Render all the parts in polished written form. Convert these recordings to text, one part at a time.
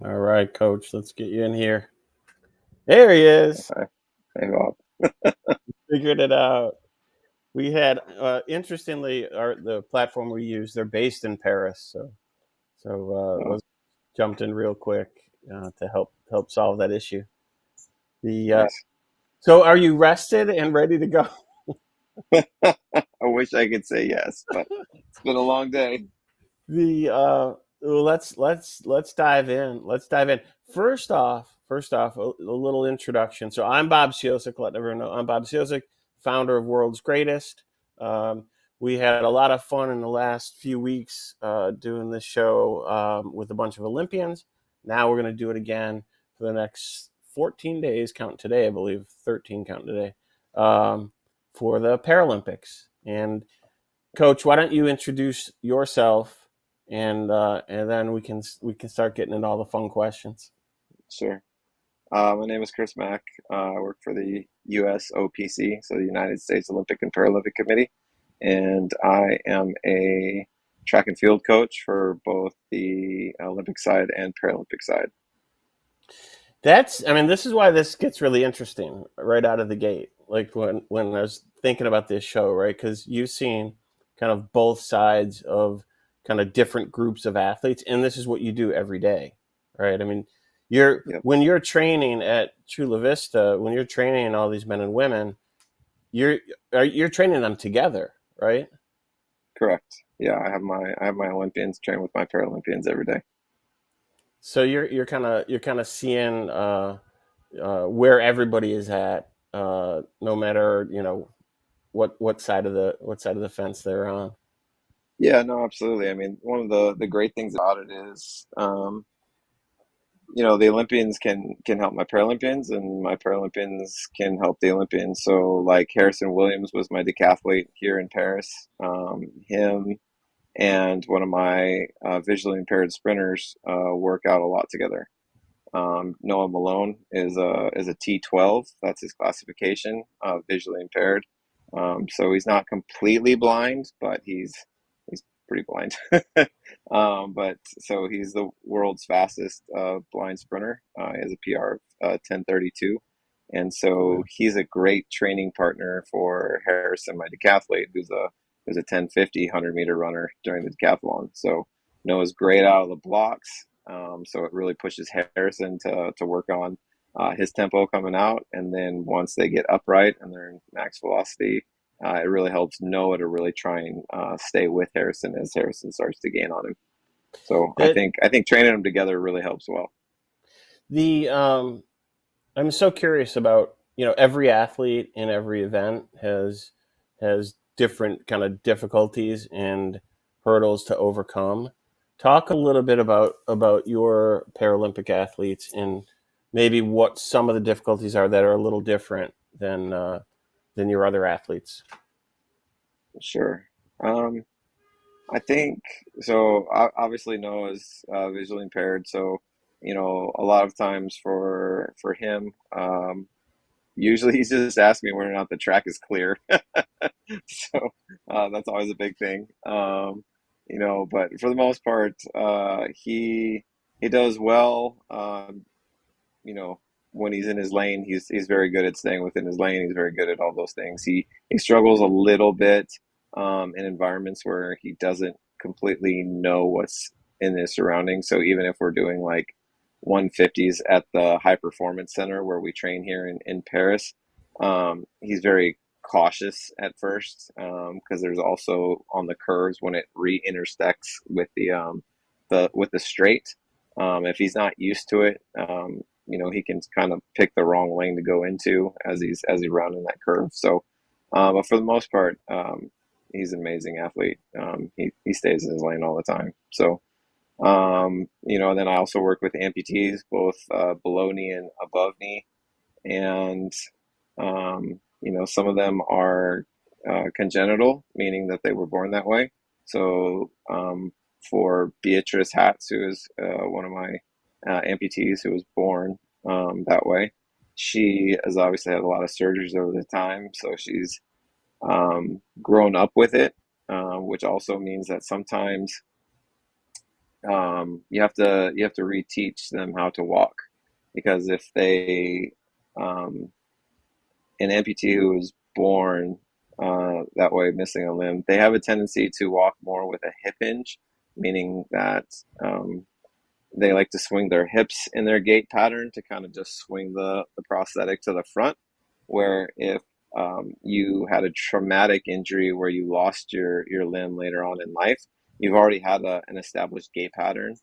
All right, Coach, let's get you in here. There he is. Hi. Hey, Bob. Figured it out. We had, interestingly, the platform we use. They're based in Paris, so Oh, was jumped in real quick to help solve that issue. The nice. So, are you rested and ready to go? I wish I could say yes, but it's been a long day. The well, let's dive in. Let's dive in. First off, a little introduction. So I'm Bob Siosik. Let everyone know I'm Bob Siosik, founder of World's Greatest. Um, we had a lot of fun in the last few weeks doing this show with a bunch of Olympians. Now we're going to do it again for the next 14 days. Count today, I believe 13. Count today for the Paralympics. And Coach, why don't you introduce yourself, and then we can start getting into all the fun questions. Sure. My name is Kris Mack. I work for the US OPC, so the United States Olympic and Paralympic Committee, and I am a track and field coach for both the Olympic side and Paralympic side. I mean, this is why this gets really interesting right out of the gate. Like when I was thinking about this show, right? Because you've seen kind of both sides of kind of different groups of athletes, and this is what you do every day, right? I mean, you're Yep, when you're training at Chula Vista, when you're training all these men and women, you're you're training them together, right? correct. Yeah, I have my Olympians train with my Paralympians every day. So you're kind of seeing where everybody is at, no matter what side of the fence they're on. Yeah, no, absolutely. I mean, one of the great things about it is, the Olympians can help my Paralympians, and my Paralympians can help the Olympians. So, like Harrison Williams was my decathlete here in Paris. Him and one of my visually impaired sprinters work out a lot together. Noah Malone is a T12. That's his classification, visually impaired. So he's not completely blind, but he's pretty blind. But so he's the world's fastest blind sprinter. He has a PR of 10:32, and so Wow. he's a great training partner for Harrison, my decathlete, who's a 10:50 100-meter runner during the decathlon. So Noah's great out of the blocks. So it really pushes Harrison to work on his tempo coming out, and then once they get upright and they're in max velocity, it really helps Noah to really try and stay with Harrison as Harrison starts to gain on him. So I That think I think training them together really helps well. the I'm so curious about every athlete in every event has different kind of difficulties and hurdles to overcome. Talk a little bit about your Paralympic athletes and maybe what some of the difficulties are that are a little different than your other athletes. Sure. Um, I think so. Obviously, Noah's visually impaired, so a lot of times for him, usually he's just asking me whether or not the track is clear. So that's always a big thing. But for the most part, he does well. You know, when he's in his lane, he's very good at staying within his lane. He's very good at all those things. He struggles a little bit in environments where he doesn't completely know what's in his surroundings. So even if we're doing like 150s at the high performance center where we train here in Paris, he's very cautious at first because there's also on the curves when it re-intersects with the straight. If he's not used to it, he can kind of pick the wrong lane to go into as he's rounding that curve. So, but for the most part, he's an amazing athlete. He stays in his lane all the time. So, and then I also work with amputees, both below knee and above knee, and some of them are congenital, meaning that they were born that way. So, for Beatrice Hatz, who is one of my amputees who was born that way, she has obviously had a lot of surgeries over the time, so she's grown up with it, which also means that sometimes you have to reteach them how to walk, because if they um, an amputee who is born that way, missing a limb, they have a tendency to walk more with a hip hinge, meaning that they like to swing their hips in their gait pattern to kind of just swing the prosthetic to the front. Where if you had a traumatic injury where you lost your limb later on in life, you've already had an established gait pattern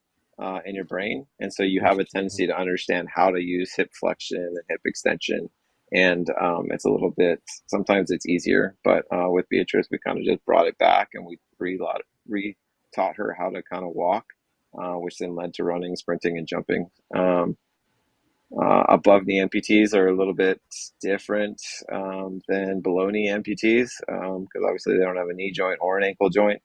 in your brain. And so you have a Interesting. tendency to understand how to use hip flexion and hip extension. And it's a little bit, sometimes it's easier, but with Beatrice, we kind of just brought it back and we re-taught her how to kind of walk, which then led to running, sprinting, and jumping. Above knee amputees are a little bit different than below knee amputees, because obviously they don't have a knee joint or an ankle joint.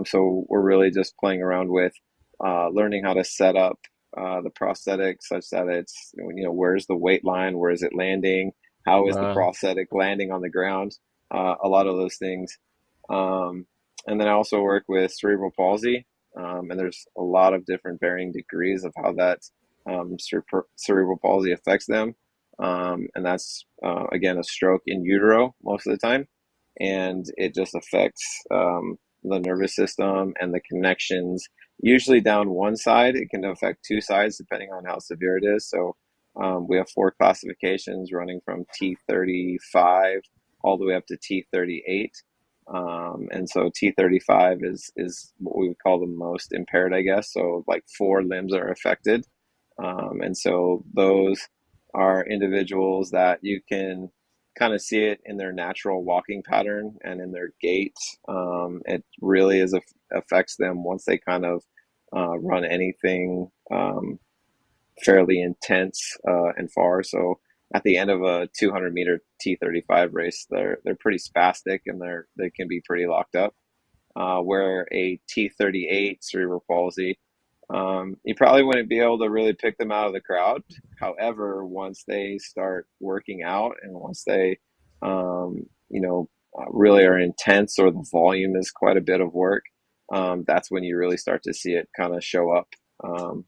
So we're really just playing around with learning how to set up the prosthetic such that it's, where's the weight line, where is it landing, how is the Wow. prosthetic landing on the ground, a lot of those things. Um, and then I also work with cerebral palsy, and there's a lot of different varying degrees of how that cerebral palsy affects them. And that's, again, a stroke in utero most of the time. And it just affects the nervous system and the connections, usually down one side. It can affect two sides depending on how severe it is. So we have four classifications running from T35 all the way up to T38. And so T35 is what we would call the most impaired, I guess. So like four limbs are affected. And so those are individuals that you can kind of see it in their natural walking pattern and in their gait. It really affects them once they kind of run anything fairly intense and far. So at the end of a 200-meter T35 race, they're pretty spastic and they can be pretty locked up. Where a T38 cerebral palsy, you probably wouldn't be able to really pick them out of the crowd. However, once they start working out and once they, really are intense, or the volume is quite a bit of work, that's when you really start to see it kind of show up. Um,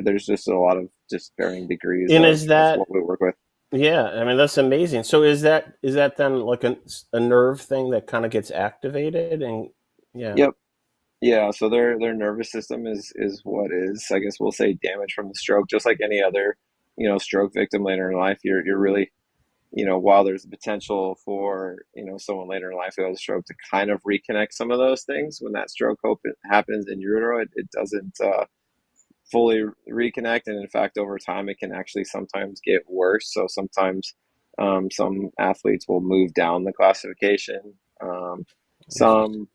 there's just a lot of just varying degrees And of, is of that, what we work with. yeah, I mean, that's amazing. So is that then like a nerve thing that kind of gets activated and yeah. Yep. Yeah, so their nervous system is what is, I guess we'll say, damaged from the stroke, just like any other, stroke victim later in life. You're really, while there's the potential for, someone later in life who has a stroke to kind of reconnect some of those things, when that happens in utero, it doesn't fully reconnect, and in fact, over time, it can actually sometimes get worse. So sometimes some athletes will move down the classification. Interesting.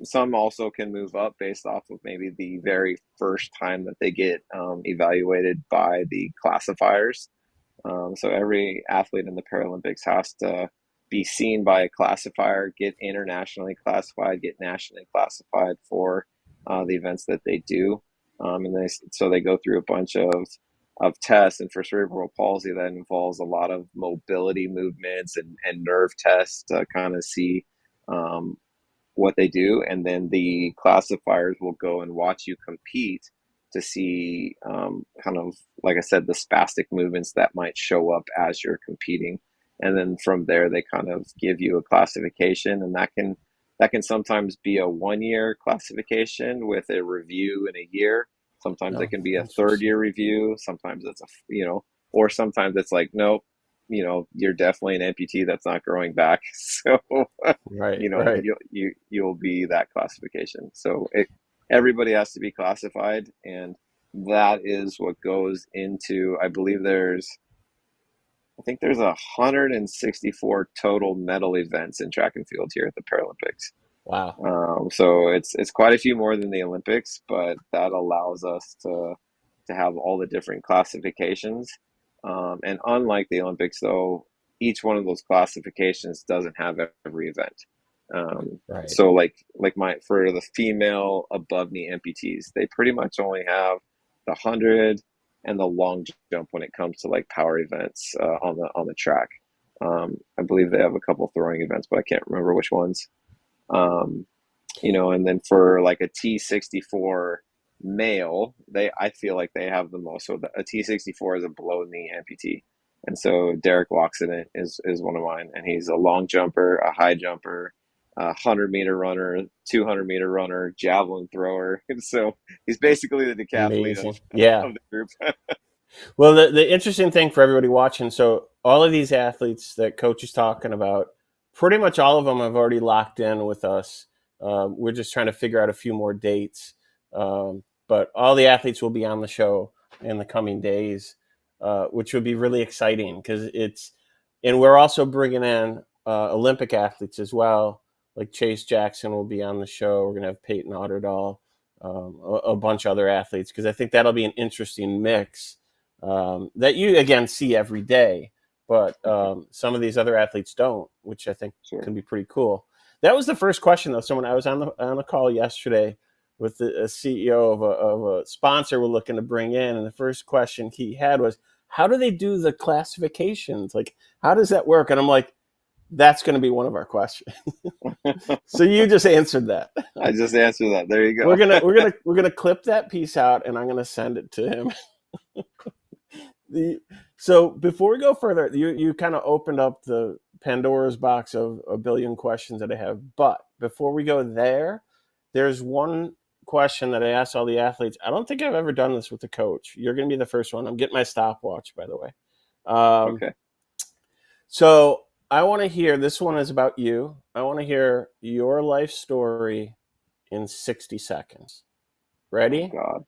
Some also can move up based off of maybe the very first time that they get evaluated by the classifiers. So every athlete in the Paralympics has to be seen by a classifier, get internationally classified, get nationally classified for the events that they do, and they go through a bunch of tests. And for cerebral palsy, that involves a lot of mobility movements and nerve tests to kind of see um, what they do, and then the classifiers will go and watch you compete to see, kind of like I said, the spastic movements that might show up as you're competing, and then from there they kind of give you a classification, and that can sometimes be a 1 year classification with a review in a year. Sometimes it Oh, can be a third interesting. year review. Sometimes it's or sometimes it's like, nope, you're definitely an amputee that's not growing back. So Right, right. you'll be that classification. So everybody has to be classified, and that is what goes into. I think there's 164 total medal events in track and field here at the Paralympics. Wow. So it's quite a few more than the Olympics, but that allows us to have all the different classifications. And unlike the Olympics, though, each one of those classifications doesn't have every event. Right. So like my for the female above knee amputees, they pretty much only have the 100 and the long jump when it comes to like power events on the track. I believe they have a couple throwing events, but I can't remember which ones. Um, And then for like a T64 male, I feel like they have the most. So a T64 is a below knee amputee, and so Derek Loxton is one of mine, and he's a long jumper, a high jumper, a 100-meter runner, 200-meter runner, javelin thrower. And so he's basically the decathlete of Amazing. Yeah. of the group. Well, the interesting thing for everybody watching, so all of these athletes that Coach is talking about, pretty much all of them have already locked in with us. We're just trying to figure out a few more dates. But all the athletes will be on the show in the coming days, which would be really exciting because and we're also bringing in Olympic athletes as well. Like Chase Jackson will be on the show. We're going to have Peyton Otterdahl, a bunch of other athletes, because I think that'll be an interesting mix that you again see every day, but some of these other athletes don't, which I think Sure. can be pretty cool. That was the first question though. I was on a call yesterday with a CEO of a sponsor we're looking to bring in, and the first question he had was, "How do they do the classifications? Like, how does that work?" And I'm like, "That's going to be one of our questions." So you just answered that. I just answered that. There you We're go. gonna we're gonna we're gonna clip that piece out, and I'm gonna send it to him. So before we go further, you kind of opened up the Pandora's box of a billion questions that I have. But before we go there, there's one question that I asked all the athletes. I don't think I've ever done this with a coach. You're going to be the first one. I'm getting my stopwatch, by the way. Okay. So I want to hear, this one is about you. I want to hear your life story in 60 seconds. Oh Ready? God.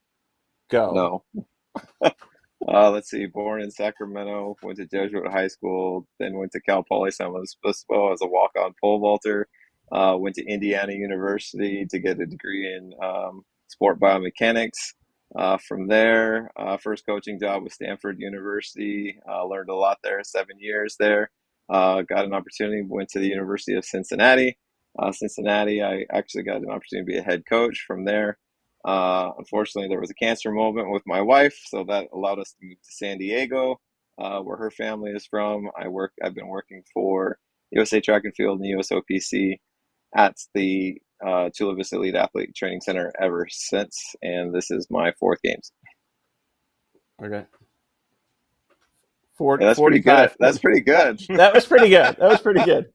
Go. No. Let's see. Born in Sacramento, went to Jesuit High School, then went to Cal Poly San Luis Obispo as a walk-on pole vaulter. Went to Indiana University to get a degree in sport biomechanics. From there, first coaching job with Stanford University. Learned a lot there. 7 years there. Got an opportunity. Went to the University of Cincinnati. Cincinnati, I actually got an opportunity to be a head coach from there. Unfortunately, there was a cancer moment with my wife, so that allowed us to move to San Diego, where her family is from. I've been working for USA Track and Field and the USOPC at the Chula Vista Elite Athlete Training Center ever since, and this is my fourth games. Okay. Yeah, that's pretty good. 45. That's pretty good. That was pretty good. That was pretty good.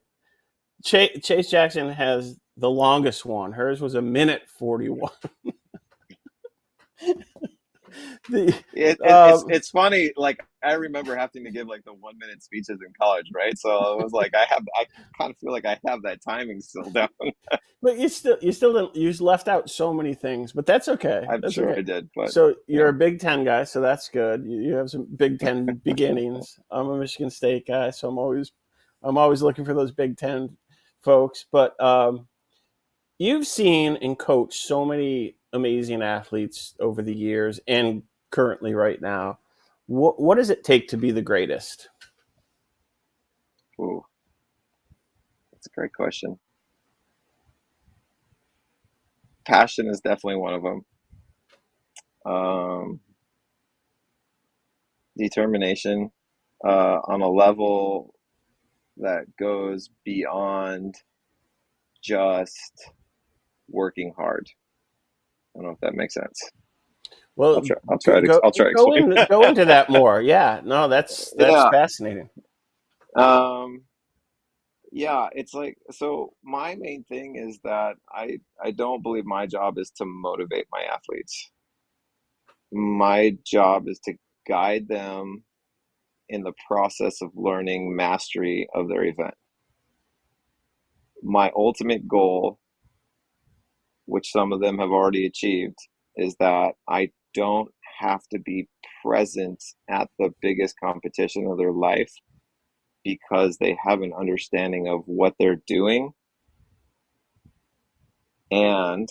Chase Jackson has the longest one. Hers was a minute 41. the, It's funny. Like I remember having to give like the 1 minute speeches in college, right? So it was like I kind of feel like I have that timing still down. but you still didn't, you left out so many things, but that's okay. I'm That's sure okay. I did, but So yeah, you're a Big Ten guy, so that's good. You have some Big Ten beginnings. I'm a Michigan State guy, so I'm always looking for those Big Ten folks. But you've seen and coached so many amazing athletes over the years and currently right now. What does it take to be the greatest? ooh, that's a great question. Passion is definitely one of them. Um, Determination on a level that goes beyond just working hard. I don't know if that makes sense. Well, I'll try to explain. go into that more. Yeah, no, that's Yeah. fascinating. Um, yeah, it's like so my main thing is that I don't believe my job is to motivate my athletes. My job is to guide them in the process of learning mastery of their event. My ultimate goal, which some of them have already achieved, is that I don't have to be present at the biggest competition of their life because they have an understanding of what they're doing, and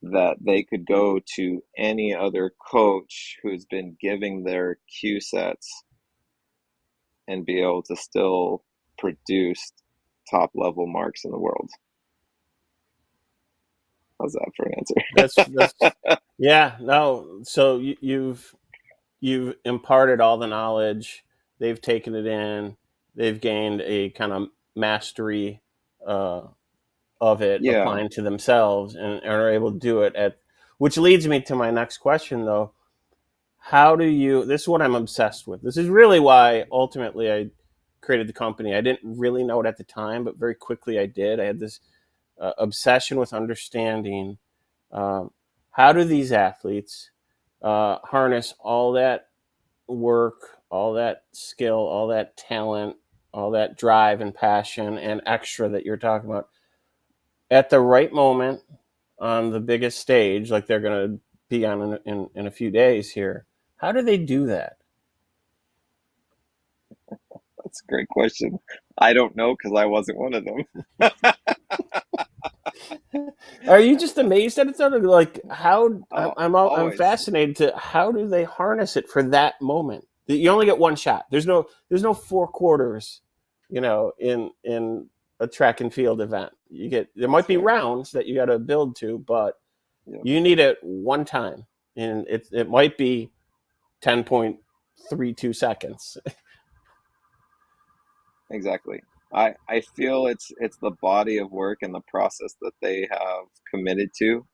that they could go to any other coach who's been giving their cue sets and be able to still produce top level marks in the world. How's that for an That's answer? yeah, no. So you've imparted all the knowledge. They've taken it in. They've gained a kind of mastery uh, of it Yeah. applying to themselves and are able to do it at, which leads me to my next question though. How do you, this is what I'm obsessed with. This is really why ultimately I created the company. I didn't really know it at the time, but very quickly I did. I had this obsession with understanding um, how do these athletes harness all that work, all that skill, all that talent, all that drive and passion and extra that you're talking about at the right moment on the biggest stage, like they're going to be on in a few days here. How do they do that? That's a great question. I don't know because I wasn't one of them. Are you just amazed at it? Though? Like how Oh, I'm always. fascinated to how do they harness it for that moment? You only get one shot. There's no four quarters, in a track and field event. There might That's be right. rounds that you got to build to, but Yep, you need it one time, and it might be 10.32 seconds. exactly. I feel it's the body of work and the process that they have committed to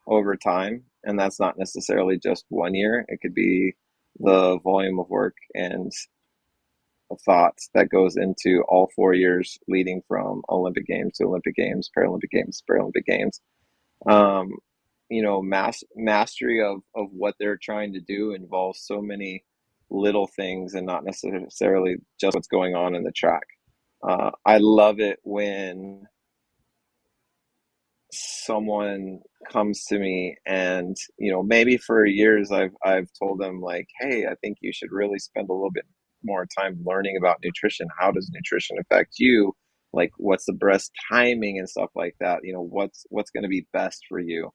over time, and that's not necessarily just 1 year. It could be the volume of work and thoughts that goes into all 4 years leading from Olympic Games to Olympic Games, Paralympic Games, Paralympic Games. Um, mastery of what they're trying to do involves so many little things and not necessarily just what's going on in the track. I love it when someone comes to me and maybe for years I've told them like, hey, I think you should really spend a little bit more time learning about nutrition. How does nutrition affect you? Like what's the best timing and stuff like that? What's going to be best for you?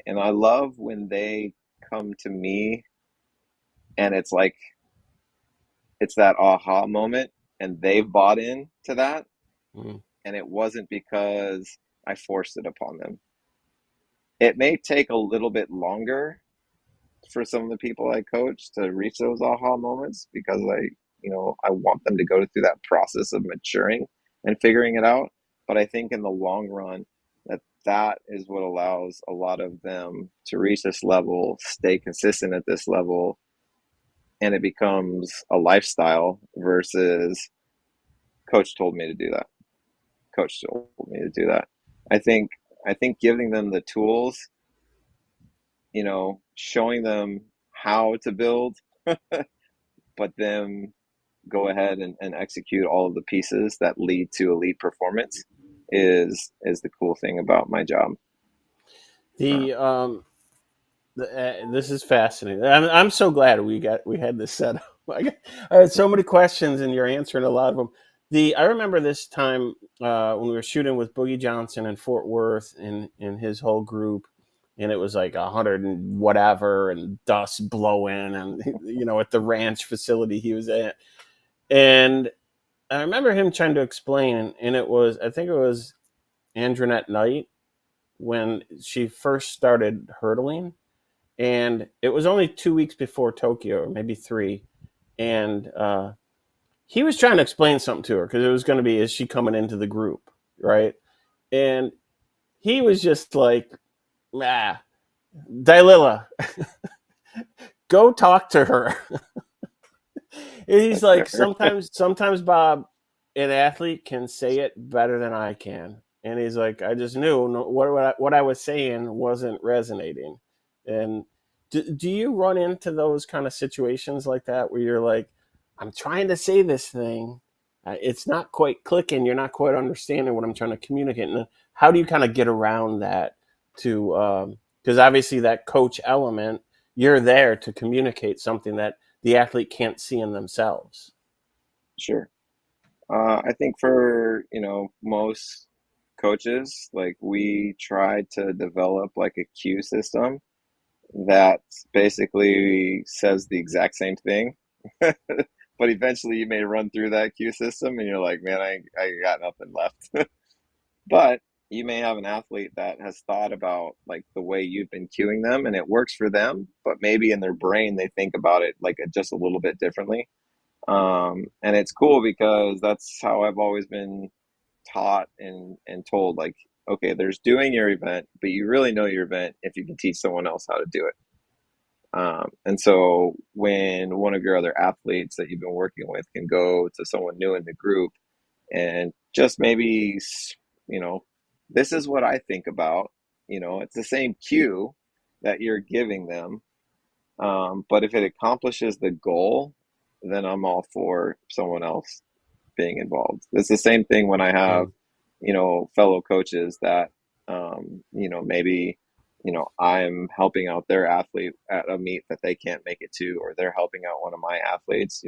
And I love when they come to me and it's like it's that aha moment and they've bought in to that, Mm. and it wasn't because I forced it upon them. It may take a little bit longer for some of the people I coach to reach those aha moments because I want them to go through that process of maturing and figuring it out. But I think in the long run, that is what allows a lot of them to reach this level, stay consistent at this level, and it becomes a lifestyle versus coach told me to do that. Coach told me to do that. I think I think giving them the tools, showing them how to build, but then go ahead and execute all of the pieces that lead to elite performance is the cool thing about my job. Uh, The this is fascinating. I'm so glad we had this set up. I had so many questions, and you're answering a lot of them. I remember this time when we were shooting with Boogie Johnson in Fort Worth in his whole group, and it was like 100 and whatever, and dust blowing, and at the ranch facility he was at, and I remember him trying to explain, and I think it was Andronette Knight when she first started hurdling, and it was only 2 weeks before Tokyo, or maybe three, and he was trying to explain something to her because it was going to be, is she coming into the group, right? And he was just like, ah, Dalila, go talk to her. And he's that's like, fair. sometimes Bob, an athlete can say it better than I can. And he's like, I just knew what I was saying wasn't resonating. And do you run into those kind of situations like that where you're like, I'm trying to say this thing, it's not quite clicking, you're not quite understanding what I'm trying to communicate, and how do you kind of get around that to because obviously that coach element, you're there to communicate something that the athlete can't see in themselves. Sure. I think for, most coaches, like we try to develop like a cue system that basically says the exact same thing. But eventually you may run through that cue system and you're like, man, I got nothing left. But you may have an athlete that has thought about like the way you've been cueing them and it works for them, but maybe in their brain they think about it like just a little bit differently. And it's cool because that's how I've always been taught and told like, okay, there's doing your event, but you really know your event if you can teach someone else how to do it. And so when one of your other athletes that you've been working with can go to someone new in the group and just maybe, you know, this is what I think about, it's the same cue that you're giving them. But if it accomplishes the goal, then I'm all for someone else being involved. It's the same thing when I Yeah. have, fellow coaches that, maybe, I'm helping out their athlete at a meet that they can't make it to, or they're helping out one of my athletes.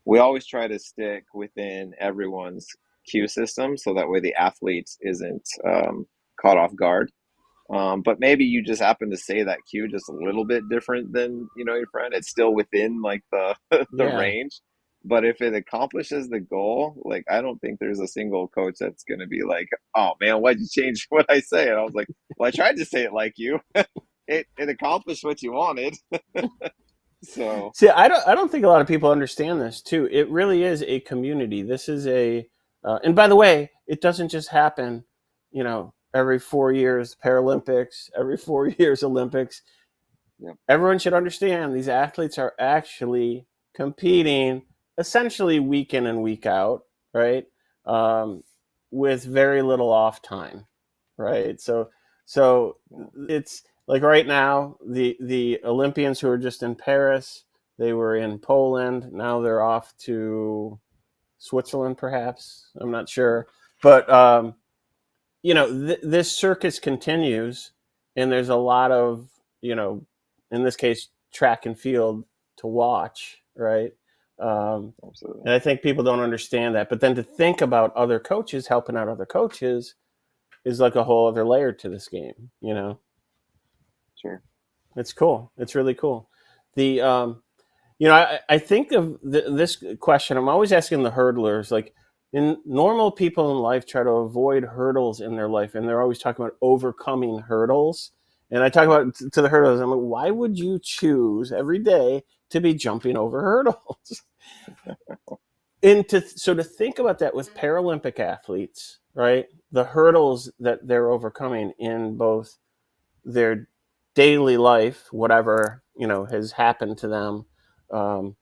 We always try to stick within everyone's cue system so that way the athlete isn't caught off guard. But maybe you just happen to say that cue just a little bit different than your friend. It's still within like the the Yeah. range. But if it accomplishes the goal, like I don't think there's a single coach that's going to be like, "Oh man, why'd you change what I say?" And I was like, "Well, I tried to say it like you. It accomplished what you wanted." So See, I don't think a lot of people understand this too. It really is a community. This is and by the way, it doesn't just happen, every 4 years Paralympics, every 4 years Olympics. yeah, Everyone should understand these athletes are actually competing essentially week in and week out, right? Um, with very little off time, right? So yeah, it's like right now the Olympians who are just in Paris, they were in Poland. Now they're off to Switzerland, perhaps. I'm not sure, but this circus continues, and there's a lot of you know, in this case, track and field to watch, right? absolutely, And I think people don't understand that. But then to think about other coaches helping out other coaches is like a whole other layer to this game. sure, It's cool. It's really cool. The I think of this question. I'm always asking the hurdlers, like, in normal people in life try to avoid hurdles in their life, and they're always talking about overcoming hurdles. And I talk about to the hurdlers. I'm like, why would you choose every day to be jumping over hurdles? And to think about that with Paralympic athletes, right? The hurdles that they're overcoming in both their daily life, whatever has happened to them. Um,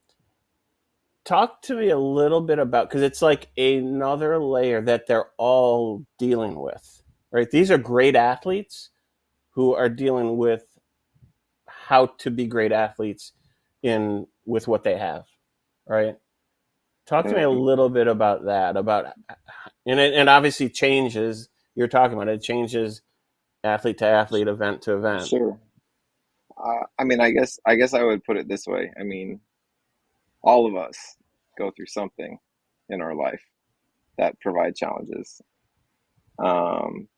Talk to me a little bit about, because it's like another layer that they're all dealing with, right? These are great athletes who are dealing with how to be great athletes in with what they have, right? Talk to me a and little bit about that, and obviously changes. You're talking about it changes athlete to athlete, event to event. sure. I mean, I guess I would put it this way. I mean, all of us go through something in our life that provide challenges.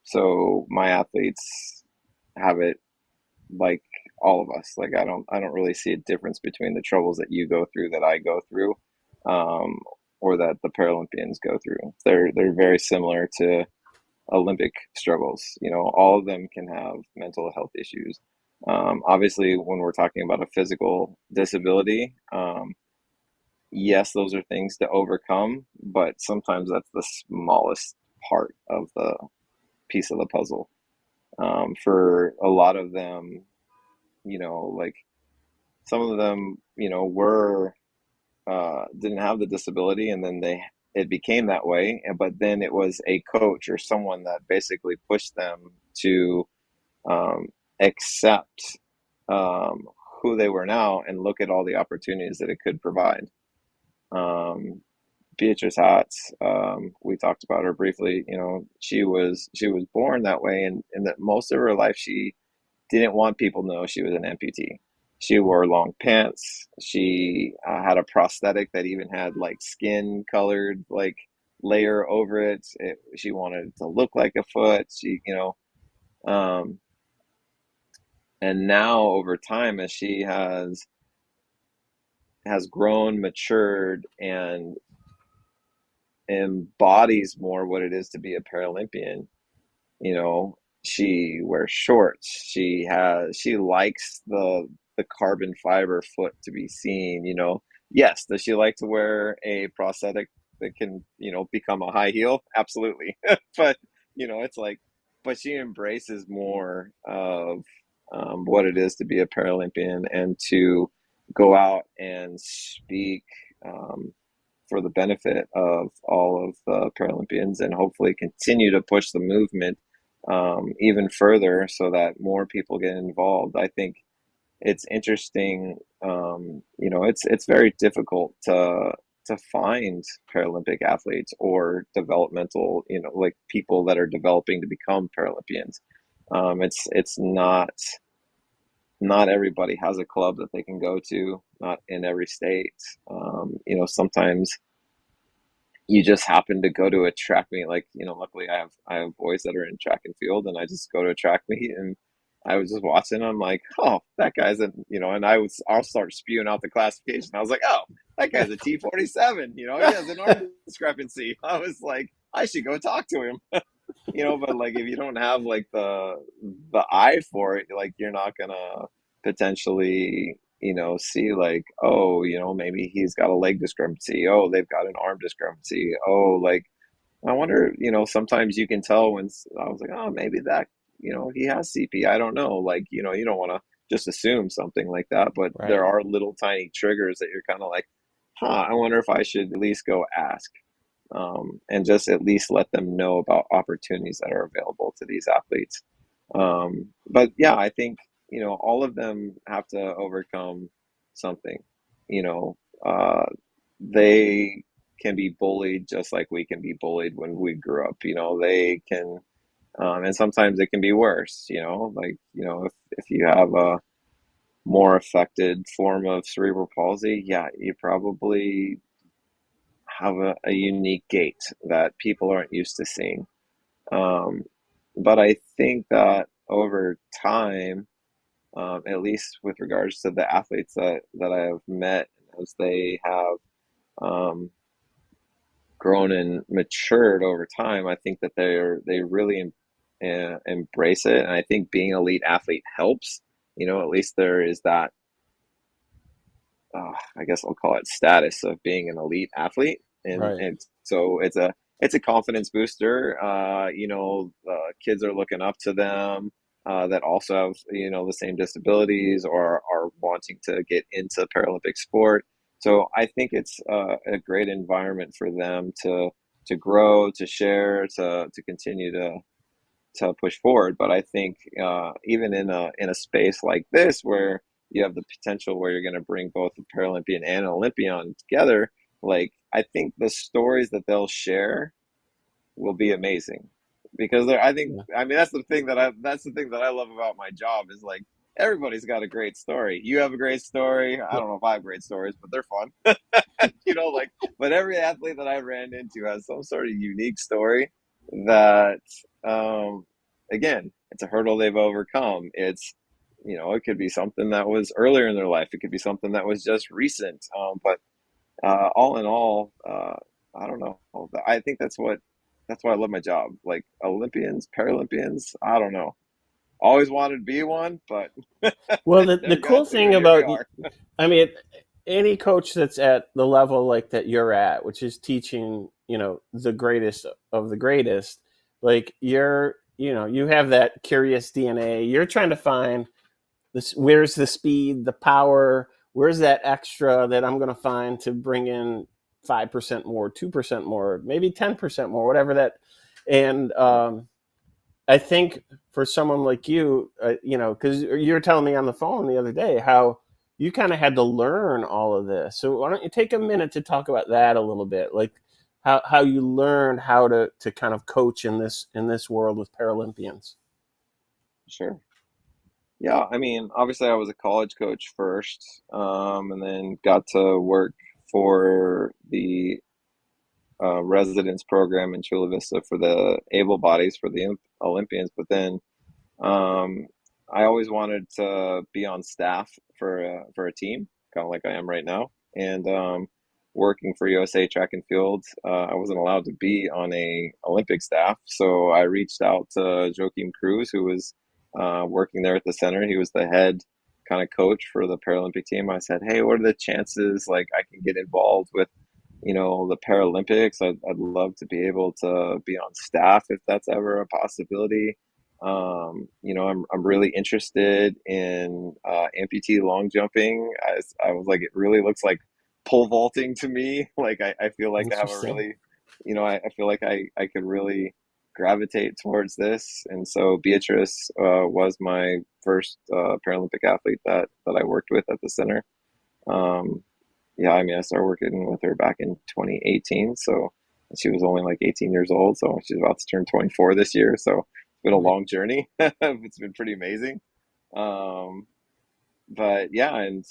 So my athletes have it like all of us. Like I don't really see a difference between the troubles that you go through that I go through, um, or that the Paralympians go through. They're very similar to Olympic struggles. All of them can have mental health issues. Obviously, when we're talking about a physical disability, yes, those are things to overcome, but sometimes that's the smallest part of the piece of the puzzle. For a lot of them, like some of them, were didn't have the disability, and then it became that way. But then it was a coach or someone that basically pushed them to um, accept um, who they were now and look at all the opportunities that it could provide. Um, Beatrice Hatz, we talked about her briefly. She was born that way, and that most of her life she didn't want people to know she was an amputee. She wore long pants. She had a prosthetic that even had like skin colored like layer over it. She wanted it to look like a foot. Um, and now over time, as she has grown, matured, and embodies more what it is to be a Paralympian. She wears shorts. She likes the carbon fiber foot to be seen. Yes, does she like to wear a prosthetic that can become a high heel? Absolutely. But it's like but she embraces more of what it is to be a Paralympian and to go out and speak um, for the benefit of all of the Paralympians and hopefully continue to push the movement even further so that more people get involved. I think it's interesting. It's very difficult to find Paralympic athletes or developmental, like people that are developing to become Paralympians. It's not everybody has a club that they can go to, not in every state. Sometimes you just happen to go to a track meet. Like, luckily I have boys that are in track and field, and I just go to a track meet, and I was just watching. I'm like, oh, that guy's and I'll start spewing out the classification. I was like, oh, that guy's a T47. He has an arm discrepancy. I was like, I should go talk to him. But like if you don't have like the eye for it, like you're not gonna potentially, see like, oh, maybe he's got a leg discrepancy. Oh, they've got an arm discrepancy. Oh, like I wonder, sometimes you can tell when I was like, oh, maybe that, he has CP. I don't know. Like, you don't want to just assume something like that, but there Right. are little tiny triggers that you're kind of like, huh, I wonder if I should at least go ask, and just at least let them know about opportunities that are available to these athletes. But yeah, I think, all of them have to overcome something. You know, uh, they can be bullied just like we can be bullied when we grew up. They can, and sometimes it can be worse. Like, if you have a more affected form of cerebral palsy, yeah, you probably have a unique gait that people aren't used to seeing. Um, but I think that over time, at least with regards to the athletes that I have met, as they have um, grown and matured over time, I think that they really embrace it, and I think being an elite athlete helps. At least there is that, I guess I'll call it status of being an elite athlete, Right. and so it's a confidence booster. Kids are looking up to them that also have the same disabilities or are wanting to get into Paralympic sport. So I think it's a great environment for them to grow, to share, to continue to push forward. But I think even in a space like this where you have the potential where you're going to bring both a Paralympian and an Olympian together, like I think the stories that they'll share will be amazing because Yeah. I mean that's the thing that I love about my job is like everybody's got a great story. You have a great story. I Yeah. don't know if I have great stories, but they're fun. Like, but every athlete that I ran into has some sort of unique story that, um, again, it's a hurdle they've overcome. It could be something that was earlier in their life. It could be something that was just recent. But all in all, I don't know. I think that's why I love my job. Like Olympians, Paralympians, I don't know. Always wanted to be one, but Well, the never cool got to. thing Here we about, are. I mean, any coach that's at the level like that you're at, which is teaching, the greatest of the greatest, like you have that curious DNA. You're trying to find this, where's the speed, the power, where's that extra that I'm going to find to bring in 5% more, 2% more, maybe 10% more, whatever that. And Right. I think for someone like you, because you were telling me on the phone the other day how you kind of had to learn all of this. So why don't you take a minute to talk about that a little bit, like how you learned how to kind of coach in this world with Paralympians. Sure. Yeah, I mean, obviously, I was a college coach first, and then got to work for the residence program in Chula Vista for the able bodies for the Olympians. But then um, I always wanted to be on staff for a team, kind of like I am right now. And working for USA Track and Field, I wasn't allowed to be on a Olympic staff, so I reached out to Joachim Cruz, who was working there at the center. He was the head kind of coach for the Paralympic team. I said, "Hey, what are the chances like I can get involved with?" The Paralympics. I'd love to be able to be on staff if that's ever a possibility. I'm really interested in amputee long jumping. I was like, it really looks like pole vaulting to me. Like I feel like I have a Interesting. really, I feel like I could really gravitate towards this. And so Beatrice was my first Paralympic athlete that I worked with at the center. Um, yeah, I mean, I started working with her back in 2018, so she was only like 18 years old, so she's about to turn 24 this year. So it's been a Right. long journey. It's been pretty amazing. Um, but yeah, and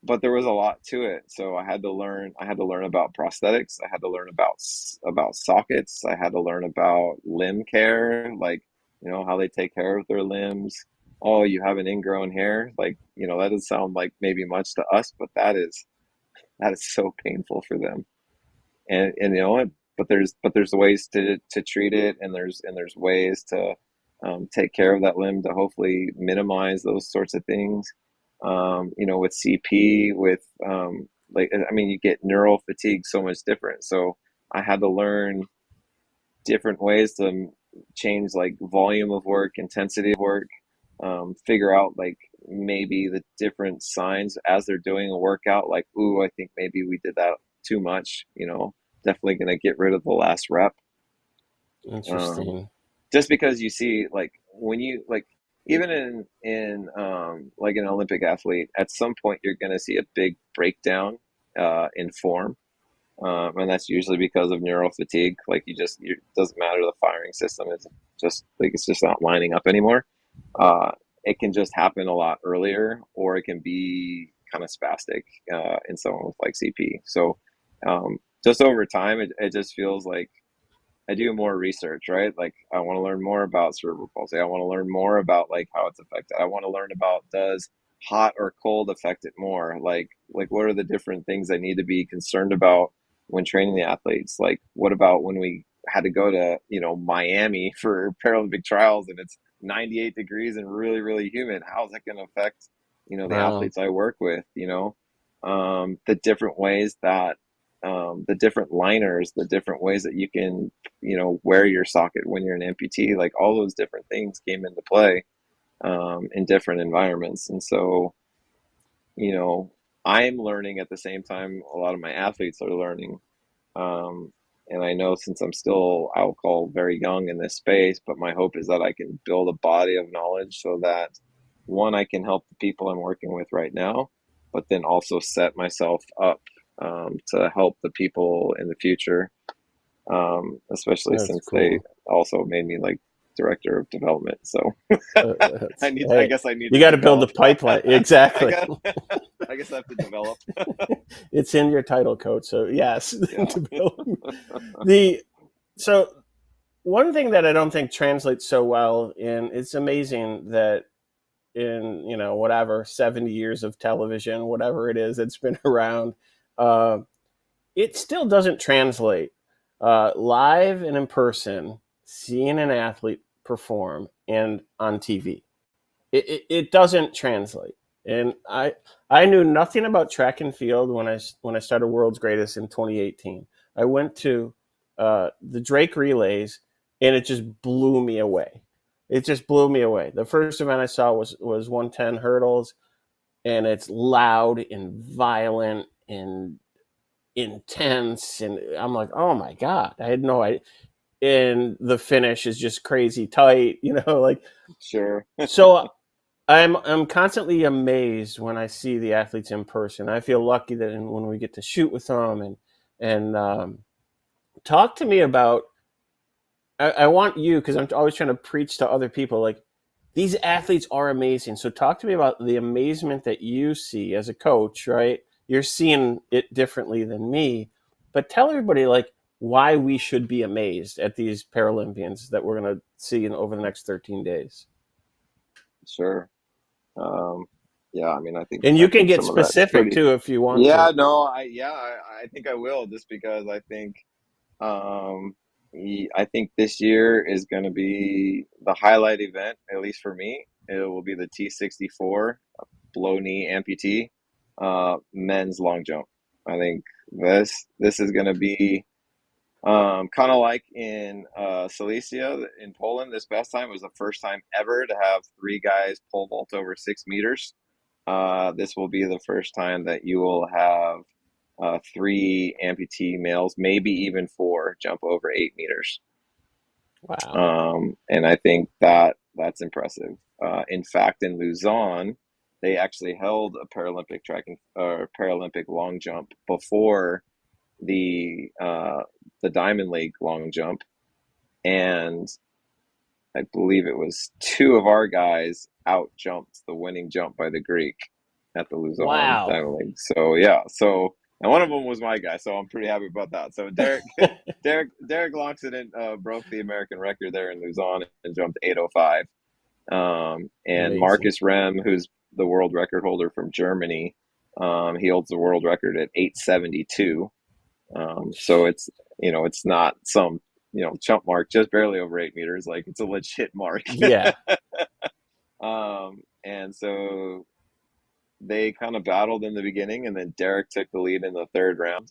but there was a lot to it. So I had to learn about prosthetics. I had to learn about sockets. I had to learn about limb care, like, how they take care of their limbs. Oh, you have an ingrown hair. Like, that doesn't sound like maybe much to us, but that is so painful for them. And but there's ways to treat it, and there's ways to take care of that limb to hopefully minimize those sorts of things. With CP, with like, I mean, you get neural fatigue so much different. So I had to learn different ways to change like volume of work, intensity of work, figure out like maybe the different signs as they're doing a workout. Like, ooh, I think maybe we did that too much. Definitely gonna get rid of the last rep. Um, Interesting. just because you see like when you like even in like an Olympic athlete, at some point you're gonna see a big breakdown in form. And that's usually because of neural fatigue. Like it doesn't matter the firing system. It's just not lining up anymore. Uh, it can just happen a lot earlier, or it can be kind of spastic in someone with like CP. So just over time, it just feels like I do more research, right? Like I want to learn more about cerebral palsy. I want to learn more about like how it's affected. I want to learn about, does hot or cold affect it more? Like what are the different things I need to be concerned about when training the athletes? Like what about when we had to go to, Miami for Paralympic trials and it's 98 degrees and really, really humid? How is that going to affect, the Wow. athletes I work with, the different ways that the different liners, the different ways that you can, wear your socket when you're an amputee, like all those different things came into play in different environments. And so, you know, I'm learning at the same time a lot of my athletes are learning. Um, and I know since I'm still, I'll call very young in this space, but my hope is that I can build a body of knowledge so that one, I can help the people I'm working with right now, but then also set myself up to help the people in the future, especially That's since they cool. also made me like director of development. So I Hey, guess I need you to got to build the develop. pipeline. I Exactly. got, I guess I have to develop. It's in your title code. So yes, Yeah, to build the so one thing that I don't think translates so well, and it's amazing that in whatever 70 years of television, whatever it is that's been around, uh, it still doesn't translate live and in person. Seeing an athlete perform and on TV, it doesn't translate. And I knew nothing about track and field when I started World's Greatest in 2018. I went to the Drake relays, and it just blew me away. It just blew me away. The first event I saw was 110 hurdles, and it's loud and violent and intense, and I'm like, oh my god, I had no idea. And the finish is just crazy tight, like. sure, So I'm constantly amazed when I see the athletes in person. I feel lucky that when we get to shoot with them and talk to me about. I want you, because I'm always trying to preach to other people, like these athletes are amazing. So talk to me about the amazement that you see as a coach. Right, you're seeing it differently than me, but tell everybody like why we should be amazed at these Paralympians that we're going to see over the next 13 days. sure. Um, yeah, I mean, And I you can think get some of that's specific pretty. too if you want to. Yeah, no, I think I will, just because I think um, I think this year is going to be the highlight event, at least for me. It will be the T64 below knee amputee men's long jump. I think this is going to be Kind of like in Silesia in Poland, this past time was the first time ever to have three guys pole vault over 6 meters. This will be the first time that you will have three amputee males, maybe even four, jump over 8 meters. Wow. And I think that that's impressive. In fact, in Luzon, they actually held a Paralympic track and or Paralympic long jump before the uh, the Diamond League long jump, and I believe it was two of our guys out jumped the winning jump by the Greek at the Luzon Wow. Diamond League. So yeah, so and one of them was my guy, so I'm pretty happy about that. So Derek Loxton broke the American record there in Luzon and jumped 8:05. And Amazing. Marcus Rem, who's the world record holder from Germany, he holds the world record at 8:72. So it's it's not some jump mark just barely over 8 meters. Like it's a legit mark. Yeah. And so they kind of battled in the beginning, and then Derek took the lead in the third round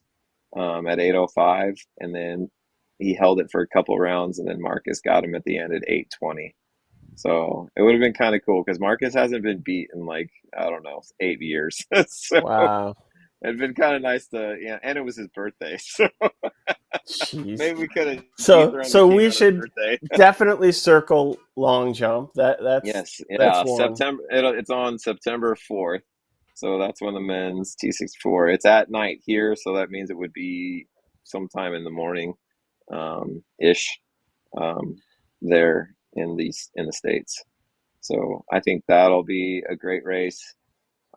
at 8:05, and then he held it for a couple rounds, and then Marcus got him at the end at 8:20. So it would have been kind of cool because Marcus hasn't been beat in like I don't know 8 years. So Wow. it'd been kind of nice to and it was his birthday, so Jeez. maybe we could have dethroned the So king we on his should birthday. definitely circle long jump. Yes, That's yeah, one. It's on September 4th, so that's when the men's T64. It's at night here, so that means it would be sometime in the morning, ish, um, there in the States. So I think that'll be a great race,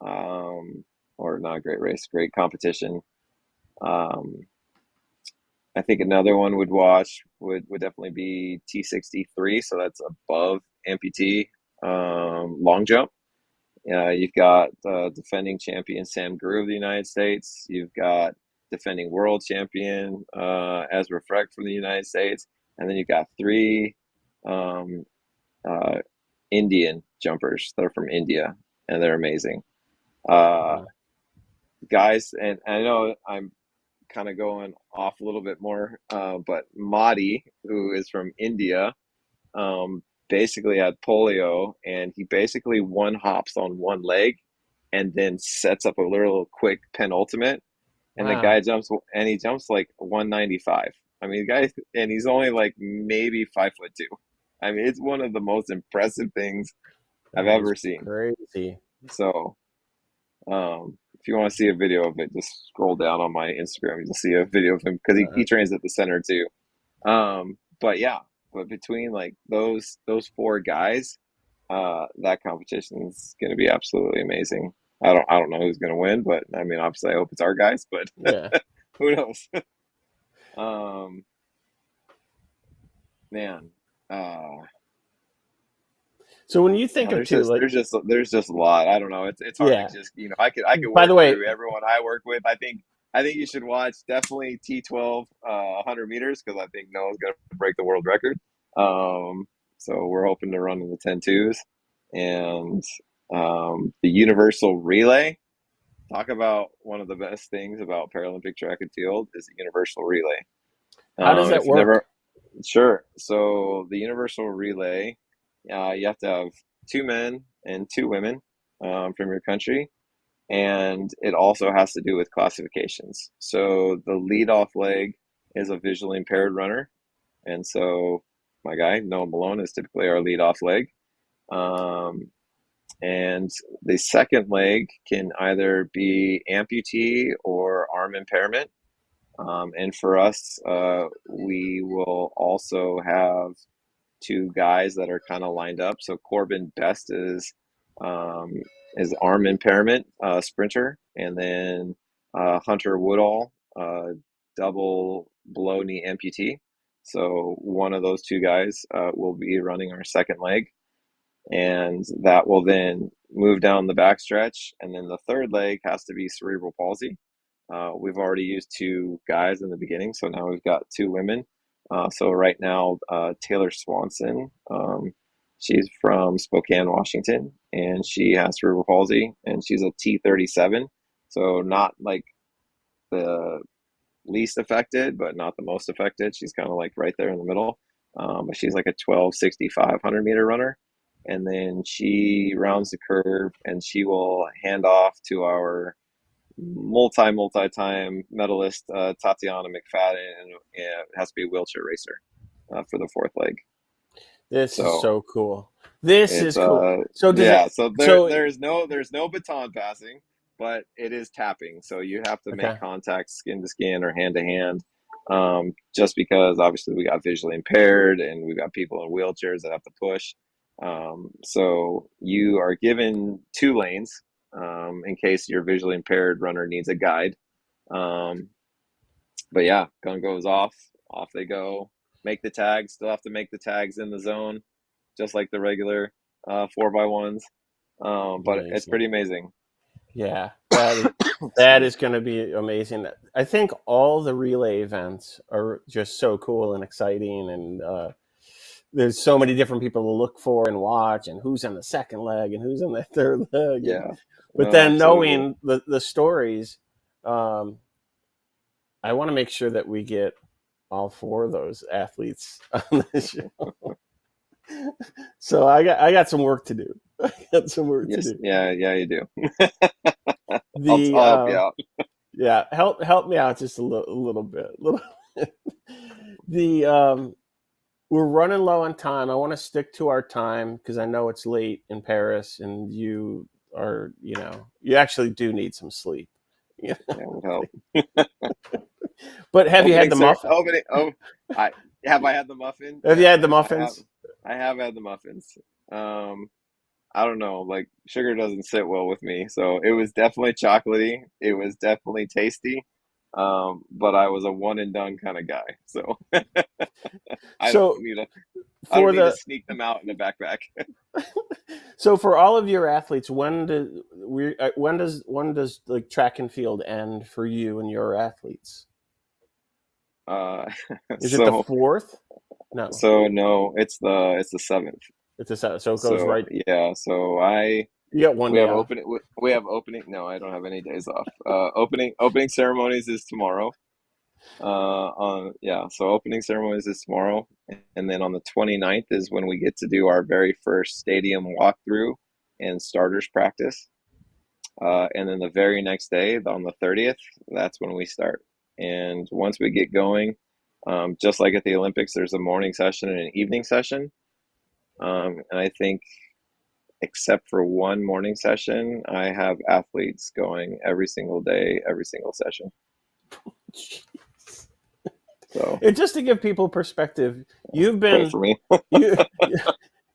or not a great race, great competition. Um, I think another one would definitely be T63, so that's above amputee long jump. You've got defending champion Sam Grew of the United States. You've got defending world champion Ezra Freck from the United States, and then you've got three um, uh, Indian jumpers that are from India, and they're amazing. Uh, Wow. Guys, and I know I'm kind of going off a little bit more, but Madi, who is from India, basically had polio, and he basically one hops on one leg, and then sets up a little quick penultimate, and the guy Wow. jumps, and he jumps like 195. I mean, the guy, and he's only like maybe 5'2". I mean, it's one of the most impressive things I've That is ever seen. crazy. So, if you want to see a video of it, just scroll down on my Instagram. You'll see a video of him because he trains at the center too. But yeah, but between like those four guys, that competition is going to be absolutely amazing. I don't know who's going to win, but I mean, obviously, I hope it's our guys. But Yeah. who knows? um, Man, uh, So when you yeah, think of two, like, there's just a lot. I don't know. It's hard to yeah. just I could By the work way, through everyone I work with. I think you should watch definitely T12 100 meters because I think Noah's gonna break the world record. Um, so we're hoping to run in the 10.2s and the universal relay. Talk about one of the best things about Paralympic track and field is the universal relay. how does that If you work? never, sure. So the universal relay, you have to have two men and two women from your country, and it also has to do with classifications. So the lead off leg is a visually impaired runner, and so my guy Noah Malone is typically our lead off leg. Um, and the second leg can either be amputee or arm impairment. And for us, we will also have two guys that are kind of lined up. So Corbin Best um, is arm impairment sprinter, and then Hunter Woodall, double below knee amputee. So one of those two guys will be running our second leg, and that will then move down the backstretch, and then the third leg has to be cerebral palsy. We've already used two guys in the beginning, so now we've got two women. So right now, Taylor Swanson, she's from Spokane, Washington, and she has cerebral palsy, and she's a T37. So not like the least affected, but not the most affected. She's kind of like right there in the middle. But she's like a 1265 100-meter runner. And then she rounds the curve and she will hand off to our multi-time medalist, Tatiana McFadden, and it has to be a wheelchair racer for the fourth leg. This is So so cool. This it's is cool. So does it? so So there's no baton passing, but it is tapping. So you have to make okay. contact skin to skin or hand to hand. Just because obviously we got visually impaired and we got people in wheelchairs that have to push. So you are given two lanes in case your visually impaired runner needs a guide. Um, but yeah, gun goes off they go. Make the tags. Still have to make the tags in the zone, just like the regular 4x1s. But it's Amazing. pretty amazing. Yeah, Excuse that me. is going to be amazing. I think all the relay events are just so cool and exciting, and there's so many different people to look for and watch, and who's on the second leg and who's on the third leg, and Yeah, but no, then absolutely. knowing the stories, um, I want to make sure that we get all four of those athletes on the show. So I got some work to do. I got some work to Yes, do. yeah, you do. The I'll help you out. Yeah, help me out just a little bit. Little the we're running low on time. I want to stick to our time because I know it's late in Paris and you are, you actually do need some sleep. Yeah. That would help. But have you had Opening, the sir. muffin? Opening. Oh, I have I had the muffin? Have you Yeah, had the I have. muffins? I have had the muffins. Um, I don't know. Like sugar doesn't sit well with me, so it was definitely chocolatey. It was definitely tasty. But I was a one and done kind of guy, so I don't So need to. I don't for need to the sneak them out in the backpack. so for all of your athletes, when does like track and field end for you and your athletes? Uh, Is it the so fourth? No, no, it's the seventh. it's a so it goes So right. yeah, so I You got one we day have off. opening we have opening. No, I don't have any days off. Opening ceremonies is tomorrow. On yeah, so opening ceremonies is tomorrow, and then on the 29th is when we get to do our very first stadium walkthrough and starters practice. And then the very next day, on the 30th, that's when we start. And once we get going, just like at the Olympics, there's a morning session and an evening session. And I think, except for one morning session, I have athletes going every single day, every single session. So And just to give people perspective, you've pray been for me. you,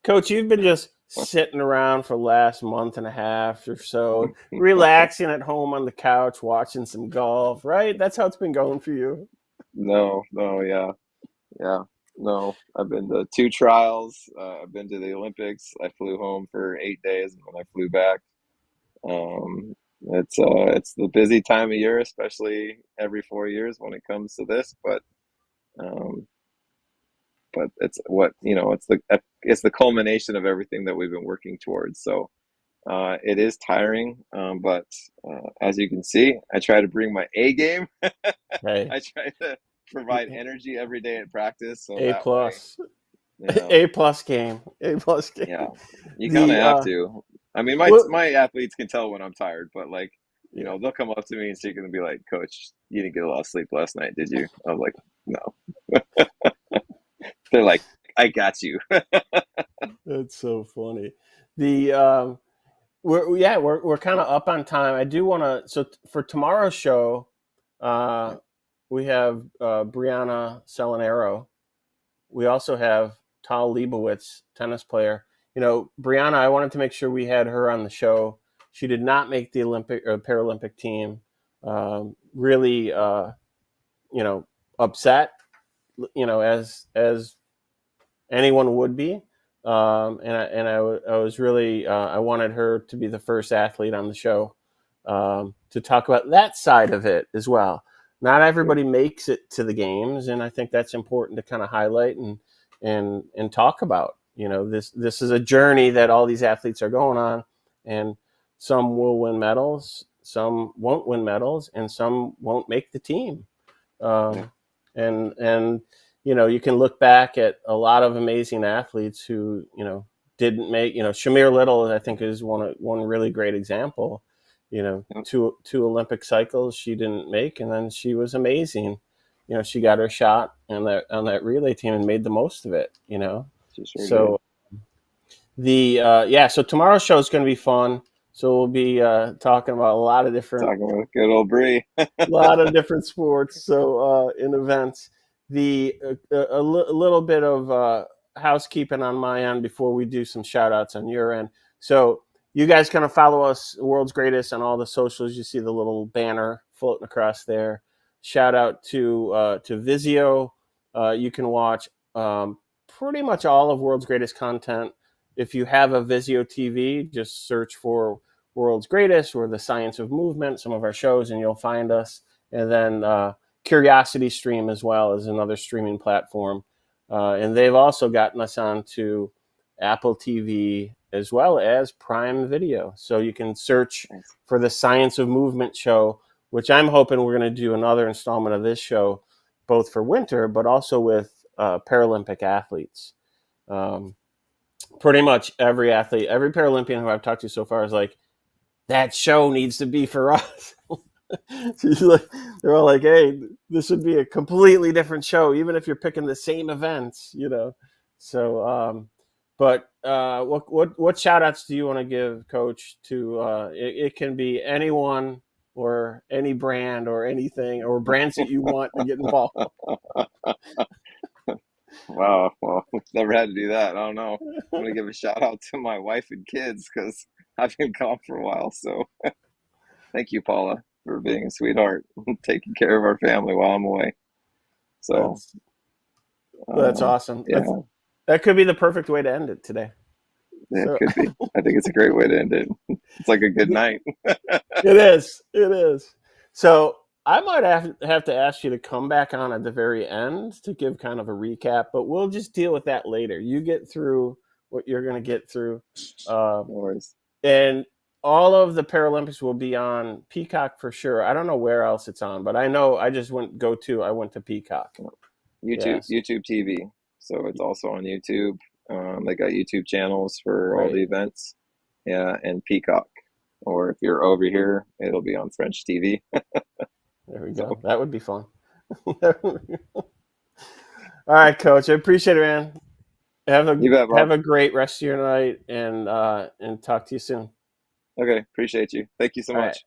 coach. You've been just sitting around for the last month and a half or so, relaxing at home on the couch, watching some golf. Right? That's how it's been going for you. No, yeah, yeah. No, I've been to two trials. I've been to the Olympics. I flew home for 8 days and then I flew back. It's the busy time of year, especially every 4 years when it comes to this. Um, but it's what it's the culmination of everything that we've been working towards. So it is tiring, but as you can see, I try to bring my A game. Hey, I try to provide energy every day at practice, so A that way, plus, yeah, A plus game, A plus yeah, game. you kind of The have to. I mean, well, my athletes can tell when I'm tired, but like, yeah. they'll come up to me and she's gonna be like, "Coach, you didn't get a lot of sleep last night, did you?" I'm like, "No." They're like, "I got you." That's so funny. The we're kind of up on time. I do want to for tomorrow's show, uh, we have Brianna Selinaro. We also have Tal Leibowitz, tennis player. Brianna, I wanted to make sure we had her on the show. She did not make the Olympic or Paralympic team. Really, upset. As anyone would be. I was really I wanted her to be the first athlete on the show to talk about that side of it as well. Not Sure. everybody makes it to the games, and I think that's important to kind of highlight and talk about. This is a journey that all these athletes are going on, and some will win medals, some won't win medals, and some won't make the team. Yeah. um, and you can look back at a lot of amazing athletes who didn't make. Shamir Little, I think, is one really great example. Yep. Two Olympic cycles she didn't make, and then she was amazing. She got her shot on that relay team and made the most of it. She sure did. So so tomorrow's show is going to be fun. So we'll be talking about Talking with good old Bree. lot of different sports. So in events, the a little bit of housekeeping on my end before we do some shout outs on your end. So you guys kind of follow us, World's Greatest, on all the socials. You see the little banner floating across there. Shout out to Vizio. You can watch pretty much all of World's Greatest content. If you have a Vizio TV, just search for World's Greatest or the Science of Movement, some of our shows, and you'll find us. And then Curiosity Stream as well is another streaming platform. And they've also gotten us onto Apple TV as well as Prime Video. So you can search Nice. for the Science of Movement show, which I'm hoping we're going to do another installment of this show, both for winter, but also with Paralympic athletes. Pretty much every athlete, every Paralympian who I've talked to so far is like, that show needs to be for us. They're all like, hey, this would be a completely different show, even if you're picking the same events, So, but what shout outs do you want to give, Coach, to it can be anyone or any brand or anything or brands that you want to get involved. Wow. Well, never had to do that. I don't know. I'm gonna give a shout out to my wife and kids because I've been gone for a while. So thank you, Paula, for being a sweetheart, taking care of our family while I'm away. So That's that's awesome. yeah, That could be the perfect way to end it today. yeah, it So could be. I think it's a great way to end it. It's like a good night. it is. It is. So I might have to ask you to come back on at the very end to give kind of a recap, but we'll just deal with that later. You get through what you're going to get through. Uh, No worries. and all of the Paralympics will be on Peacock for sure. I don't know where else it's on, but I know I just I went to Peacock. Yes. YouTube TV. So it's also on YouTube. They got YouTube channels for all Right. the events. Yeah, and Peacock. Or if you're over here, it'll be on French TV. There we go. So That would be fun. All right, Coach. I appreciate it, man. you bet, Bob. Have a great rest of your night, and talk to you soon. Okay, appreciate you. Thank you so All right. much.